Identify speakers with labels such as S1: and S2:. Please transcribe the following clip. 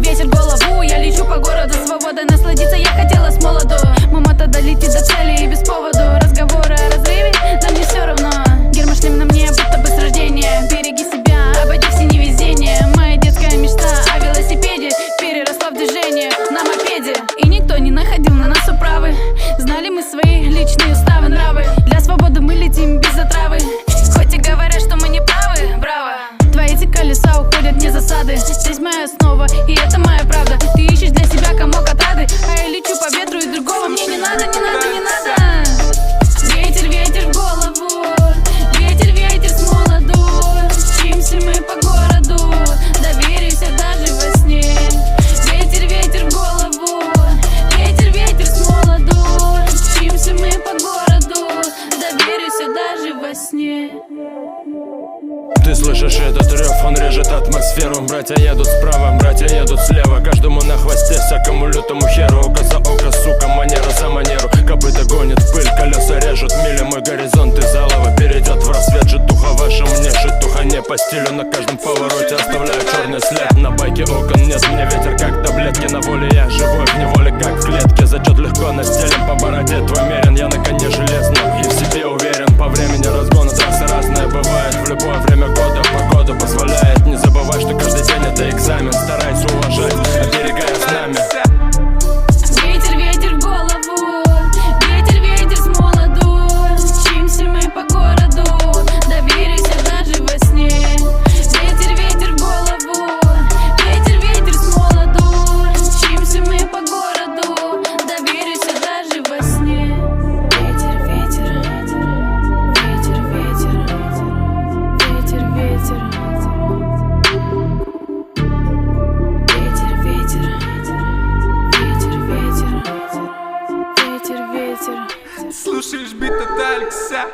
S1: Ветер в голову, я лечу по городу. Свободой насладиться я хотела с молоду. Мама тогда летит до цели и без поводу. Разговоры о разрыве, да мне все равно. Гермошлем на мне, будто бы с рождения. Береги себя, обойди все невезения. Моя детская мечта о велосипеде переросла в движение на мопеде. И никто не находил на нас управы. Знали мы свои личные уставы, нравы. Для свободы мы летим без отравы. Хоть и говорят, что мы не правы, браво. Твои эти колеса уходят вне засады. Здесь моя основа, и это моя правда. Ты ищешь для себя комок отрады, а я лечу по ветру, и другого мне не надо, не надо, не надо. Ветер, ветер в голову, ветер, ветер с молоду. Мчимся мы по городу, доверюсь я даже во сне. Ветер, ветер в голову, ветер, ветер с молоду. Мчимся мы по городу, доверюсь я даже во сне.
S2: Ты слышишь этот рев, он режет атмосферу. Братья едут справа, братья едут слева. Каждому на хвосте, всякому лютому херу. Око за око, сука, манера за манеру. Копыта гонит пыль, колеса режут мили. Мой горизонт из алого перейдет в рассвет. Житуха ваша мне, житуха не по стилю. На каждом повороте оставляю черный след. На байке окон нет, мне ветер как таблетки. На воле я живой, в неволе как в клетке. Зачет легко настелен, по бороде твой мерен. Я на коне железном и в себе уверен. По времени разгона трассы разные бывает. В любое время года погода позволяет. Не забывай, что каждый день это экзамен. Старайся уважать, оберегая знамя.
S1: Ветер, ветер в голову, ветер, ветер с молоду. Мчимся мы по городу, доверюсь я даже во сне. Ветер, ветер в голову, ветер, ветер с молоду. Мчимся мы по городу, доверюсь я даже во сне. Ветер, ветер, ветер, ветер, ветер, ветер.
S3: Слушаешь бит от Алекса.